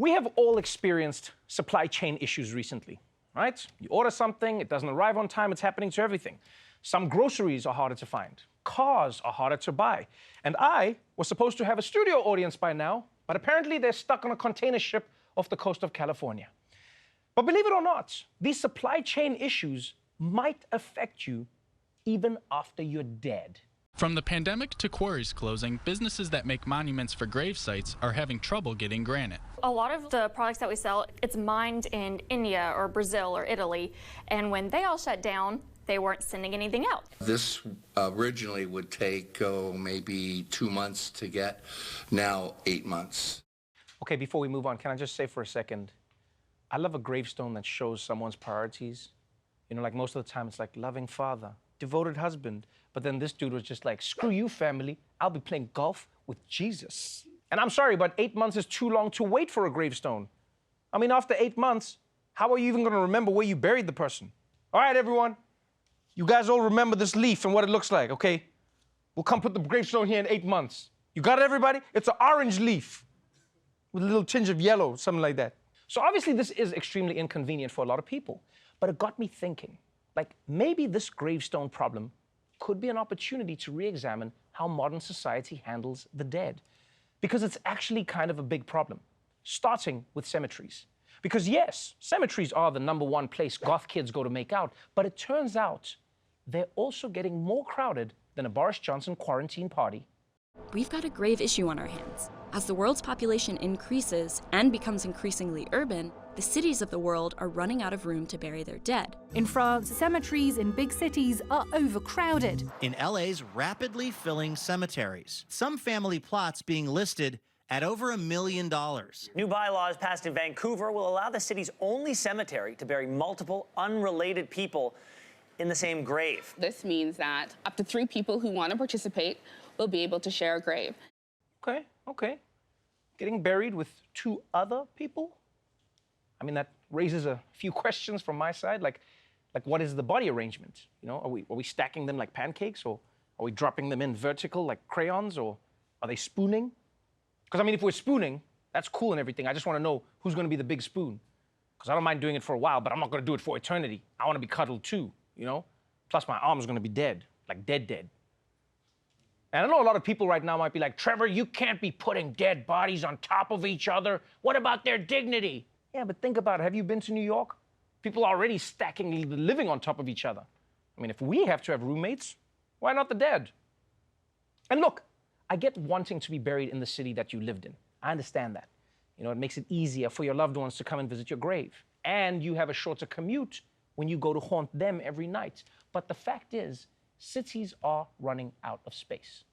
We have all experienced supply chain issues recently, right? You order something, it doesn't arrive on time, it's happening to everything. Some groceries are harder to find. Cars are harder to buy. And I was supposed to have a studio audience by now, but apparently they're stuck on a container ship off the coast of California. But believe it or not, these supply chain issues might affect you even after you're dead. From the pandemic to quarries closing, businesses that make monuments for grave sites are having trouble getting granite. A lot of the products that we sell, it's mined in India or Brazil or Italy, and when they all shut down, they weren't sending anything out. This originally would take maybe 2 months to get, now 8 months. Okay, before we move on, can I just say for a second, I love a gravestone that shows someone's priorities. You know, like most of the time it's like loving father, devoted husband, but then this dude was just like, screw you, family, I'll be playing golf with Jesus. And I'm sorry, but 8 months is too long to wait for a gravestone. I mean, after 8 months, how are you even gonna remember where you buried the person? All right, everyone, you guys all remember this leaf and what it looks like, okay? We'll come put the gravestone here in 8 months. You got it, everybody? It's an orange leaf with a little tinge of yellow, something like that. So obviously this is extremely inconvenient for a lot of people, but it got me thinking, like maybe this gravestone problem could be an opportunity to re-examine how modern society handles the dead. Because it's actually kind of a big problem, starting with cemeteries. Because yes, cemeteries are the #1 place goth kids go to make out, but it turns out they're also getting more crowded than a Boris Johnson quarantine party. We've got a grave issue on our hands. As the world's population increases and becomes increasingly urban, the cities of the world are running out of room to bury their dead. In France, cemeteries in big cities are overcrowded. In LA's rapidly filling cemeteries, some family plots being listed at over $1 million. New bylaws passed in Vancouver will allow the city's only cemetery to bury multiple unrelated people in the same grave. This means that up to 3 people who want to participate will be able to share a grave. Okay. Getting buried with 2 other people? I mean, that raises a few questions from my side, like what is the body arrangement? You know, are we stacking them like pancakes, or are we dropping them in vertical like crayons, or are they spooning? Because I mean, if we're spooning, that's cool and everything. I just want to know who's going to be the big spoon. Because I don't mind doing it for a while, but I'm not going to do it for eternity. I want to be cuddled too, you know? Plus my arm's going to be dead, like dead. And I know a lot of people right now might be like, Trevor, you can't be putting dead bodies on top of each other. What about their dignity? Yeah, but think about it. Have you been to New York? People are already stacking living on top of each other. I mean, if we have to have roommates, why not the dead? And look, I get wanting to be buried in the city that you lived in. I understand that. You know, it makes it easier for your loved ones to come and visit your grave. And you have a shorter commute when you go to haunt them every night. But the fact is, cities are running out of space.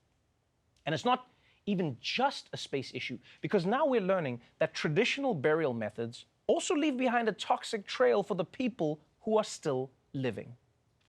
And it's not even just a space issue, because now we're learning that traditional burial methods also leave behind a toxic trail for the people who are still living.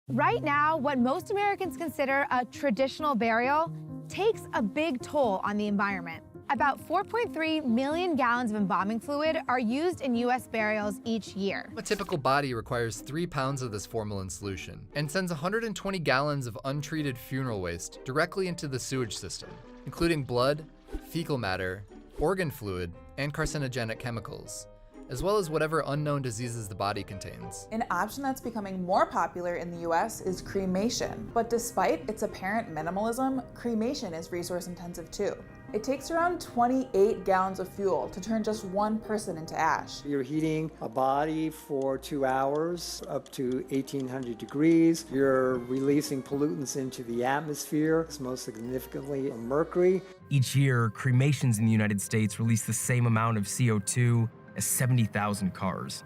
Right now, what most Americans consider a traditional burial takes a big toll on the environment. About 4.3 million gallons of embalming fluid are used in U.S. burials each year. A typical body requires 3 pounds of this formalin solution and sends 120 gallons of untreated funeral waste directly into the sewage system, including blood, fecal matter, organ fluid, and carcinogenic chemicals, as well as whatever unknown diseases the body contains. An option that's becoming more popular in the US is cremation. But despite its apparent minimalism, cremation is resource intensive too. It takes around 28 gallons of fuel to turn just 1 person into ash. You're heating a body for 2 hours, up to 1800 degrees. You're releasing pollutants into the atmosphere, most significantly mercury. Each year, cremations in the United States release the same amount of CO2 as 70,000 cars.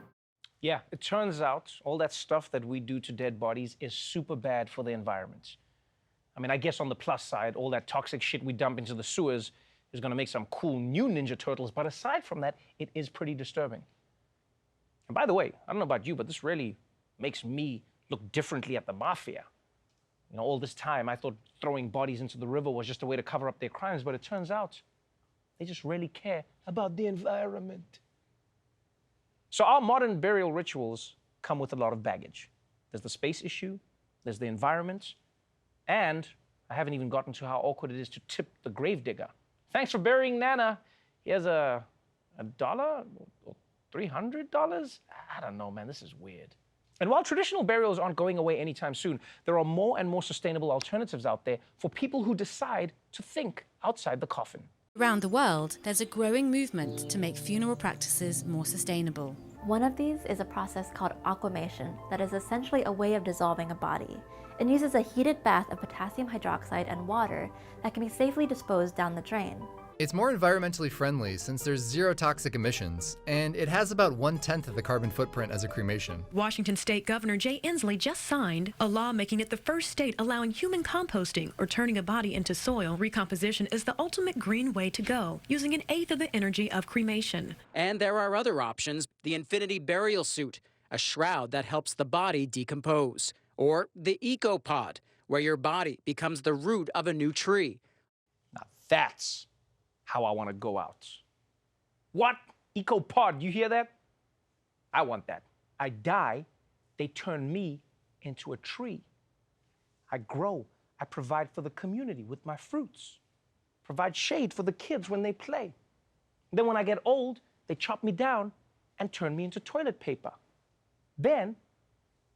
Yeah, it turns out all that stuff that we do to dead bodies is super bad for the environment. I mean, I guess on the plus side, all that toxic shit we dump into the sewers is going to make some cool new Ninja Turtles, but aside from that, it is pretty disturbing. And by the way, I don't know about you, but this really makes me look differently at the mafia. You know, all this time, I thought throwing bodies into the river was just a way to cover up their crimes, but it turns out they just really care about the environment. So our modern burial rituals come with a lot of baggage. There's the space issue, there's the environment, and I haven't even gotten to how awkward it is to tip the gravedigger. Thanks for burying Nana. Here's a $1 or $300? I don't know, man. This is weird. And while traditional burials aren't going away anytime soon, there are more and more sustainable alternatives out there for people who decide to think outside the coffin. Around the world, there's a growing movement to make funeral practices more sustainable. One of these is a process called aquamation that is essentially a way of dissolving a body. It uses a heated bath of potassium hydroxide and water that can be safely disposed down the drain. It's more environmentally friendly since there's zero toxic emissions, and it has about 1/10 of the carbon footprint as a cremation. Washington State Governor Jay Inslee just signed a law making it the first state allowing human composting or turning a body into soil. Recomposition is the ultimate green way to go, using 1/8 of the energy of cremation. And there are other options: the infinity burial suit, a shroud that helps the body decompose, or the EcoPod, where your body becomes the root of a new tree. Now that's how I want to go out. What? EcoPod, you hear that? I want that. I die, they turn me into a tree. I grow, I provide for the community with my fruits, provide shade for the kids when they play. Then when I get old, they chop me down and turn me into toilet paper. Then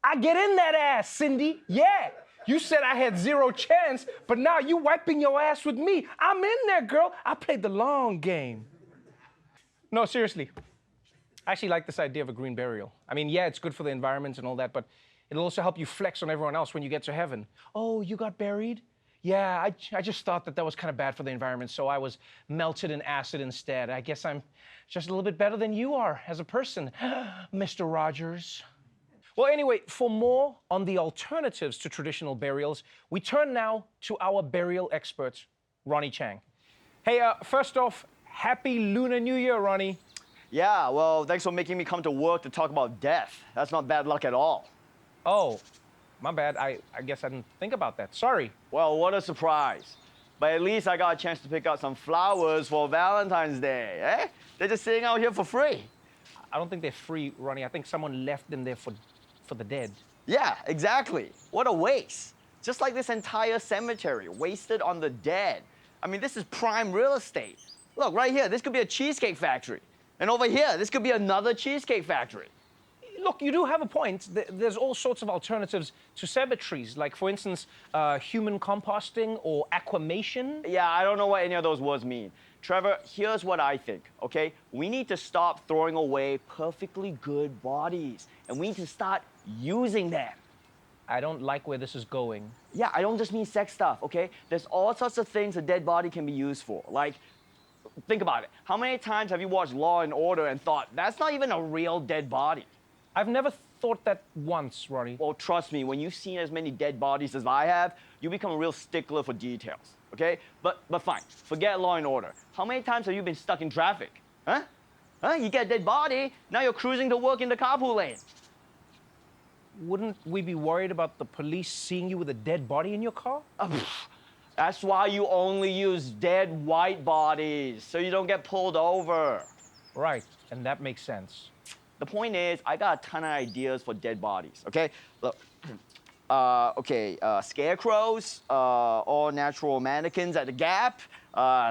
I get in that ass, Cindy. Yeah. You said I had zero chance, but now you wiping your ass with me. I'm in there, girl. I played the long game. No, seriously. I actually like this idea of a green burial. I mean, yeah, it's good for the environment and all that, but it'll also help you flex on everyone else when you get to heaven. Oh, you got buried? Yeah, I just thought that was kind of bad for the environment, so I was melted in acid instead. I guess I'm just a little bit better than you are as a person, Mr. Rogers. Well, anyway, for more on the alternatives to traditional burials, we turn now to our burial expert, Ronny Chieng. Hey, first off, Happy Lunar New Year, Ronny. Yeah, well, thanks for making me come to work to talk about death. That's not bad luck at all. Oh, my bad. I guess I didn't think about that. Sorry. Well, what a surprise. But at least I got a chance to pick out some flowers for Valentine's Day, eh? They're just sitting out here for free. I don't think they're free, Ronny. I think someone left them there for the dead. Yeah, exactly. What a waste. Just like this entire cemetery, wasted on the dead. I mean, this is prime real estate. Look, right here, this could be a cheesecake factory. And over here, this could be another cheesecake factory. Look, you do have a point. There's all sorts of alternatives to cemeteries, like, for instance, human composting or aquamation. Yeah, I don't know what any of those words mean. Trevor, here's what I think, okay? We need to stop throwing away perfectly good bodies, and we need to start using them. I don't like where this is going. Yeah, I don't just mean sex stuff, okay? There's all sorts of things a dead body can be used for. Like, think about it. How many times have you watched Law and Order and thought, that's not even a real dead body? I've never thought that once, Ronny. Well, trust me, when you've seen as many dead bodies as I have, you become a real stickler for details, okay? But fine, forget Law and Order. How many times have you been stuck in traffic? Huh? You get a dead body, now you're cruising to work in the carpool lane. Wouldn't we be worried about the police seeing you with a dead body in your car? That's why you only use dead white bodies, so you don't get pulled over. Right, and that makes sense. The point is, I got a ton of ideas for dead bodies, okay? Look, scarecrows, all natural mannequins at the Gap,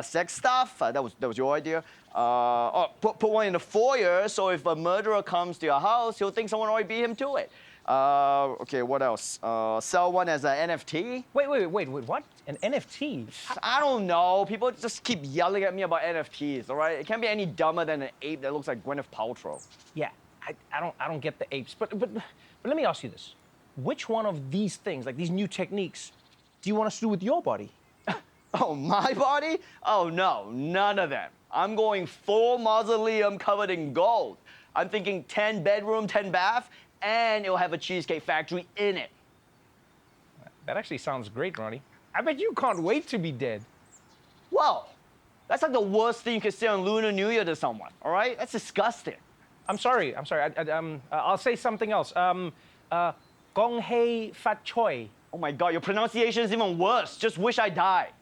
sex stuff, that was your idea. Put one in the foyer, so if a murderer comes to your house, he'll think someone already beat him to it. Okay, what else? Sell one as an NFT. Wait, what? An NFT? I don't know. People just keep yelling at me about NFTs, all right? It can't be any dumber than an ape that looks like Gwyneth Paltrow. Yeah, I don't get the apes, but let me ask you this. Which one of these things, like these new techniques, do you want us to do with your body? Oh, my body? Oh, no, none of them. I'm going full mausoleum covered in gold. I'm thinking 10 bedroom, 10 bath, and it'll have a cheesecake factory in it. That actually sounds great, Ronny. I bet you can't wait to be dead. Whoa, that's like the worst thing you could say on Lunar New Year to someone, all right? That's disgusting. I'm sorry. I'll say something else. Gong hei fat choi. Oh my God, your pronunciation is even worse. Just wish I died.